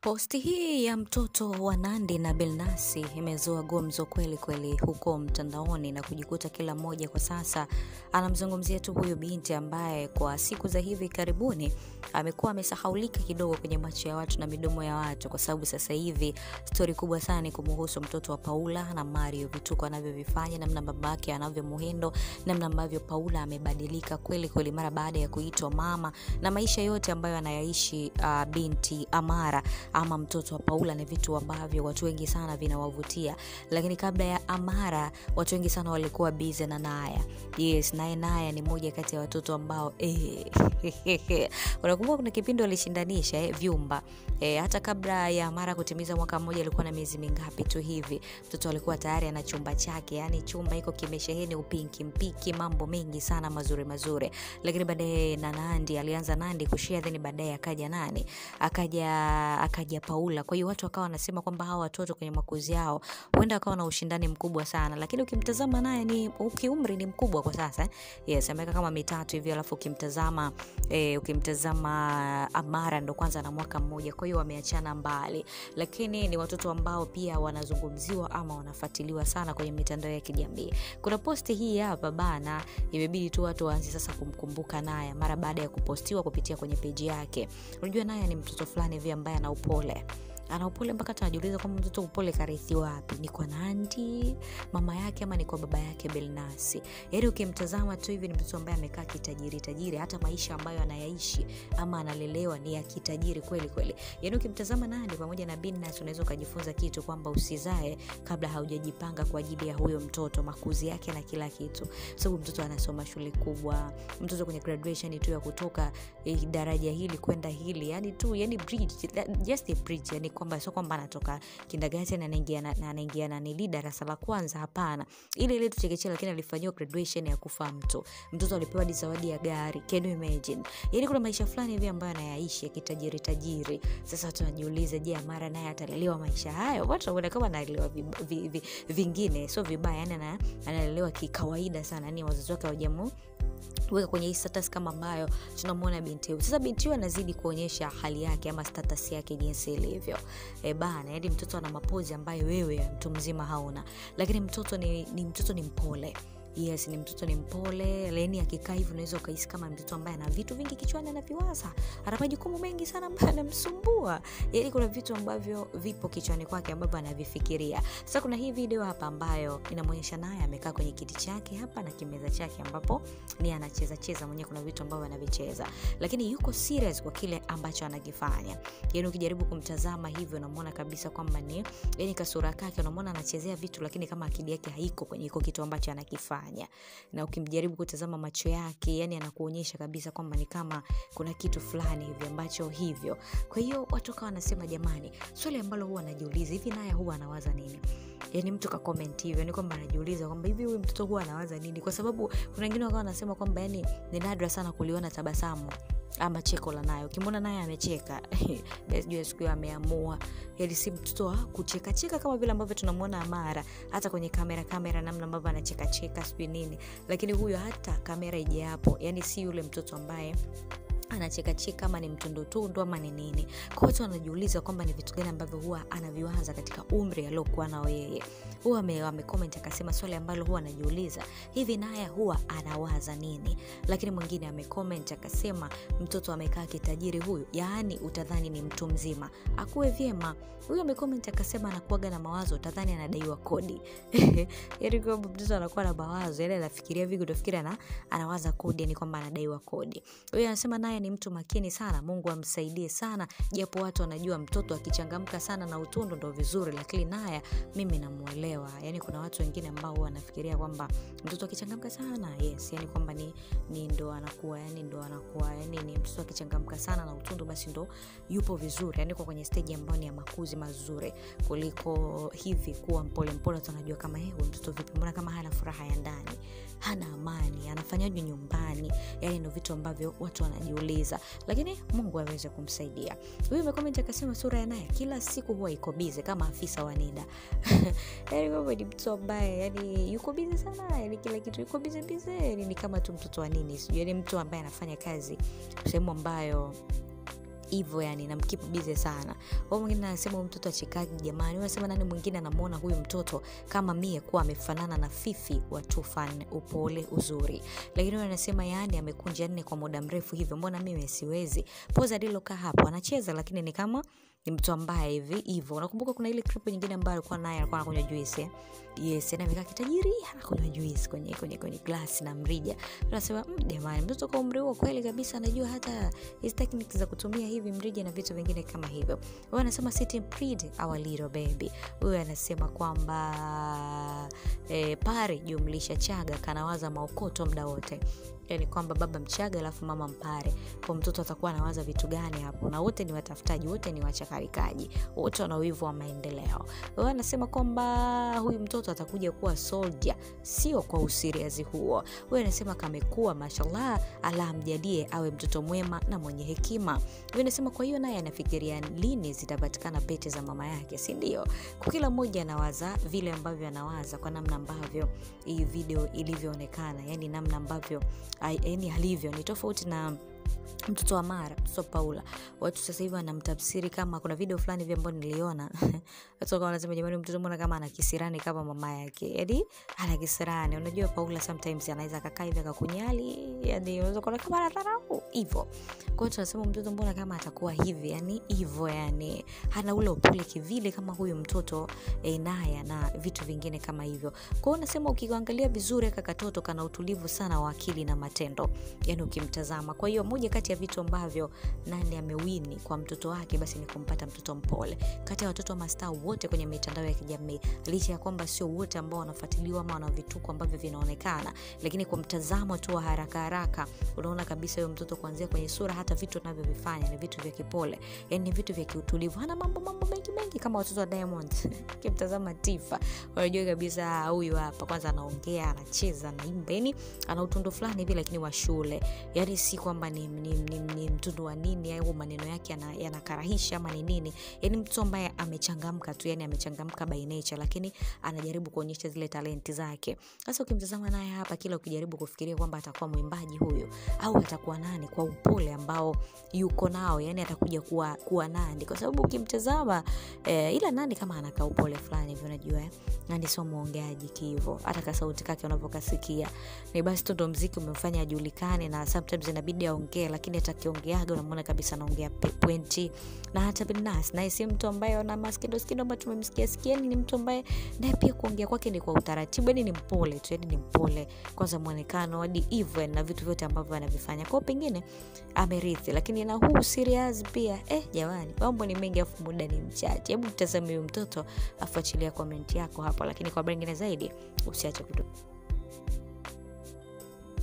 Posti hii ya mtoto wa Nandy na Billnass imezua gumzo kweli kweli huko mtandaoni na kujikuta kila mmoja kwa sasa anamzungumzia tu huyu binti ambaye kwa siku za hivi karibuni amekuwa amesahaulika kidogo kwenye macho ya watu na midomo ya watu, kwa sababu sasa hivi story kubwa sana ni kumhusu mtoto wa Paula na Mario, vituko anavyovifanya, namna babake anavyomuhindo, namna ambavyo Paula amebadilika kweli kweli mara baada ya kuitwa mama, na maisha yote ambayo anayaishi binti Amara ama mtoto wa Paula ni vitu ambavyo watu wengi sana vinawavutia. Lakini kabla ya Amara watu wengi sana walikuwa busy na Naya. Yes, Naya ni moja kati ya watoto ambao unakumbuka kuna kipindi walishindanisha vyumba. Hata kabla ya Amara kutimiza mwaka mmoja alikuwa na miezi mingapi tu hivi, mtoto alikuwa tayari ana chumba chake, yani chumba iko kimesheheni upinki mpiki, mambo mengi sana mazuri. Lakini baadaye na Nandy alianza Nandy kushare, then baadaye akaja nani? Akaja Paula. Kwa hiyo watu wakawa wanasema kwamba hawa watoto kwenye makuzi yao huenda wakawa na ushindani mkubwa sana, lakini ukimtazama naye ni ukiumri ni mkubwa kwa sasa. Yes, ameka kama 3 hivi, alafu ukimtazama Amara ndo kwanza na mwaka mmoja, kwa hiyo wameachana mbali, lakini ni watoto ambao pia wanazungumziwa ama wanafuatiliwa sana kwenye mitandao ya kijamii. Kuna posti hii hapa bana, imebidi tu watu waanze sasa kumkumbuka Naya mara baada ya kupostiwa kupitia kwenye page yake. Unajua Naya ni mtoto fulani hivi ambaye ana upole mpaka tunajiuliza kwamba mtoto upole karithi wapi, ni kwa Nandy mama yake ama ni kwa baba yake Billnass? Yaani ukimtazama tu hivi ni mtoto ambaye amekaa kitajiri, hata maisha ambayo anayaishi ama analelewa ni ya kitajiri kweli. Yaani ukimtazama Nandy pamoja na Billnass unaweza kujifunza kitu kwamba usizae kabla haujajipanga kwa ajili ya huyo mtoto, makuzi yake na kila kitu. Sababu mtoto anasoma shule kubwa, mtoto kwenye graduation tu ya kutoka daraja hili kwenda hili, yani bridge, just a bridge, yani kwamba sio kwamba anatoka kindergarten anaingia na ni darasa la kwanza, hapana. Ile tu chekechea, lakini alifanywa graduation ya kufa mtoto alipewa zawadi ya gari. Can you imagine? Yani kuna maisha fulani hivi ambayo anayaishi ya kitajiri. Sasa tunajiuliza, je, Amara naye atalelewa maisha hayo? Watu wanaona kama analelewa vingine sio vibaya, yani analelewa kikawaida sana, yani wazazi wake hawajamu weka kwenye status kama ambayo tunamuona binti huyu. Sasa binti huyu anazidi kuonyesha hali yake ama status yake jinsi ilivyo. Bana, yani mtoto ana mapozi ambayo wewe mtu mzima hauna. Lakini mtoto ni mpole. Yes, ni mtoto ni mpole. Leni akikaa hivi unaweza ukahisi kama mtoto ambaye ana vitu vingi kichwani anaviwaza. Ana majukumu mengi sana ambayo yanamsumbua. Yaani kuna vitu ambavyo vipo kichwani kwake ambavyo anavifikiria. Sasa kuna hii video hapa ambayo inamuonyesha naye amekaa kwenye kiti chake hapa na kimeza chake ambapo ni anacheza mwenyewe, kuna vitu ambavyo anavicheza. Lakini yuko serious kwa kile ambacho anakifanya. Yaani ukijaribu kumtazama hivyo unamuona kabisa kwamba yani kasura yake unamuona anachezea vitu, lakini kama akili yake haiko kwenye iko kitu ambacho anakifanya. Na ukimjaribu kutazama macho yake, yani anakuonyesha kabisa kwamba ni kama kuna kitu fulani hivi ambacho hivyo. Kwa hiyo watu kawa wanasema, jamani, swali ambalo huwa anajiuliza, hivi Naya huwa anawaza nini? Yani mtu ka comment hivyo ni kwamba anajiuliza kwamba hivi huyu mtoto huwa anawaza nini, kwa sababu kuna wengine wakawa wanasema kwamba yani ni nadra sana kuliona tabasamu ama cheko la Naya. Ukimwona Naya amecheka sijui siku ameamua, yani si mtoto wa kucheka kama vile ambavyo tunamuona Amara hata kwenye kamera namna ambavyo anacheka sijui nini. Lakini huyo hata kamera ije hapo, yani si yule mtoto ambaye anacheka kama ni mtundu ama ni nini. Kwa watu wanajiuliza kwamba ni vitu gani ambavyo huwa anaviwaza katika umri aliokuwa nao yeye. Huwa amecomment akasema swali ambalo huwa anajiuliza, hivi Naya huwa anawaza nini? Lakini mwingine amecomment akasema mtoto amekaa kitajiri huyu, yaani utadhani ni mtu mzima. Akuwe vyema. Huyo amecomment akasema anakuaga na mawazo utadhani anadaiwa kodi. Yaani kwa mtoto anakuwa na mawazo, yani anafikiria vipi utafikiri anawaza kodi, yani kwamba anadaiwa kodi. Huyo anasema Naya ni mtu makini sana, Mungu amsaidie sana, japo watu wanajua mtoto akichangamka sana na utundu ndo vizuri, lakini Naya mimi namuelewa. Yani kuna watu wengine ambao wanafikiria kwamba mtoto akichangamka sana, yes, yani kwamba ni ndo anakuwa yani ni mtoto akichangamka sana na utundu basi ndo yupo vizuri, yani kwa kwenye stage ambayo ni ya makuzi mazuri, kuliko hivi kuwa mpole tunajua kama mtoto vipi, mbona kama hana furaha ya ndani, hana amani, anafanyaje nyumbani. Yani ndio vitu ambavyo watu wanajiuliza, lakini Mungu aweze kumsaidia. Huyu amecomment akasema sura ya Naya kila siku huwa iko busy kama afisa wa NIDA. Yani kama ni mtu ambaye yani yuko busy sana, yani kila kitu yuko busy, yani ni kama tu mtoto wa nini sijui, yani mtu ambaye anafanya kazi sehemu ambayo hivyo yani namkeep busy sana. Wao mwingine anasema mtoto achikaji jamani. Wanasema nani mwingine anamuona huyu mtoto kama mie kuwa amefanana na Fifi wa Tufan, upole uzuri. Lakini wanasema yani amekunja nne kwa muda mrefu hivyo, mbona mimi siwezi? Poza Diloka hapo anacheza lakini ni kama ni mtu ambaye hivi hivyo. Unakumbuka kuna ile clip nyingine ambayo alikuwa naye alikuwa anakunywa juice yes, na amekaa kitajiri anakunywa juice kwenye glass na mrija. Tunasema jamani, mtoto kwa umri huo kweli kabisa anajua hata hizo techniques za kutumia hivi mrija na vitu vingine kama hivyo. Wao anasema sitting pretty our little baby. Huyo anasema kwamba pare jumlisha chaga kanawaza maokoto muda wote. Yani kwamba baba Mchaga alafu mama Mpare. Kwa mtoto atakuwa anawaza vitu gani hapo? Na wote ni watafutaji, wote ni wachakarikaji, wote wana wivu wa maendeleo. Wao anasema kwamba huyu mtoto atakuja kuwa soldier, sio kwa usiriazi huo. Wao anasema kamekuwa mashallah, Allah amjalie awe mtoto mwema na mwenye hekima. Wao anasema kwa hiyo naye anafikiria lini zitapatikana pete za mama yake, si ndio? Kwa kila mmoja anawaza vile ambavyo anawaza kwa namna ambavyo hii video ilivyoonekana, yani namna ambavyo yani alivyo ni tofauti na mtoto wa Mara, mtoto Paula. Watu sasa hivi wanamtafsiri kama kuna video fulani hivi ambayo niliona. Watu wanasema jamani mtoto mbona kama ana kisirani kama mama yake. Yaani ana kisirani. Unajua Paula sometimes anaweza akakaa hivi akakunyali, yaani unaweza kuona kama anadharau hivyo. Kwa hiyo tunasema mtoto mbona kama atakuwa hivi, yani hivyo yani hana ule upole kivile kama huyu mtoto naye na vitu vingine kama hivyo. Kwa hiyo nasema ukiangalia vizuri katoto kana utulivu sana wa akili na matendo. Yaani ukimtazama. Kwa hiyo moja kati ya vitu ambavyo Nandy amewini kwa mtoto wake basi ni kumpata mtoto mpole. Kati ya watoto mastaa wote kwenye mitandao ya kijamii, licha ya kwamba sio wote ambao wanafuatiliwa ama wana vituko ambavyo vinaonekana, lakini kwa mtazamo tu wa haraka unaona kabisa huyo mtoto kuanzia kwenye sura hata vitu anavyovifanya ni vitu vya kipole, yani ni vitu vya kiutulivu, hana mambo mengi kama watoto wa Diamond. Kimtazama Tifa unajua kabisa huyu hapa kwanza anaongea, anacheza, anaimba, yani ana utundo fulani hivi lakini wa shule, yani si kwamba ni mtundu wa nini au maneno yake yanakarahisha ama ni nini. Yani mtu ambaye amechangamka tu, yani amechangamka by nature, lakini anajaribu kuonyesha zile talenti zake. Sasa ukimtazama naye hapa, kila ukijaribu kufikiria kwamba atakuwa mwimbaji huyu au atakuwa nani kwa upole ambao yuko nao, yani atakuja kuwa Nandy, kwa sababu ukimtazama ila Nandy kama anakaa upole fulani hivi, unajua Nandy sio muongeaji hivyo, hata ka sauti yake unapokasikia ni basi tu ndo muziki umemfanya ajulikane, na sometimes inabidi aongee, lakini atakiongeaga unamwona kabisa anaongea pointi. Na hata Billnass naye si mtu ambaye ana maskindo ambaye tumemsikia ni mtu ambaye naye pia kuongea kwake ni kwa utaratibu, yani ni mpole tu, yani ni mpole kwanza muonekano hadi even na vitu vyote ambavyo anavifanya. Kwa pengine amerithi, lakini na huu serious pia jamani mambo ni mengi afu muda ni mchache. Hebu mtazame huyu mtoto, afuatilia comment yako hapo, lakini kwa habari nyingine zaidi usiache kutoka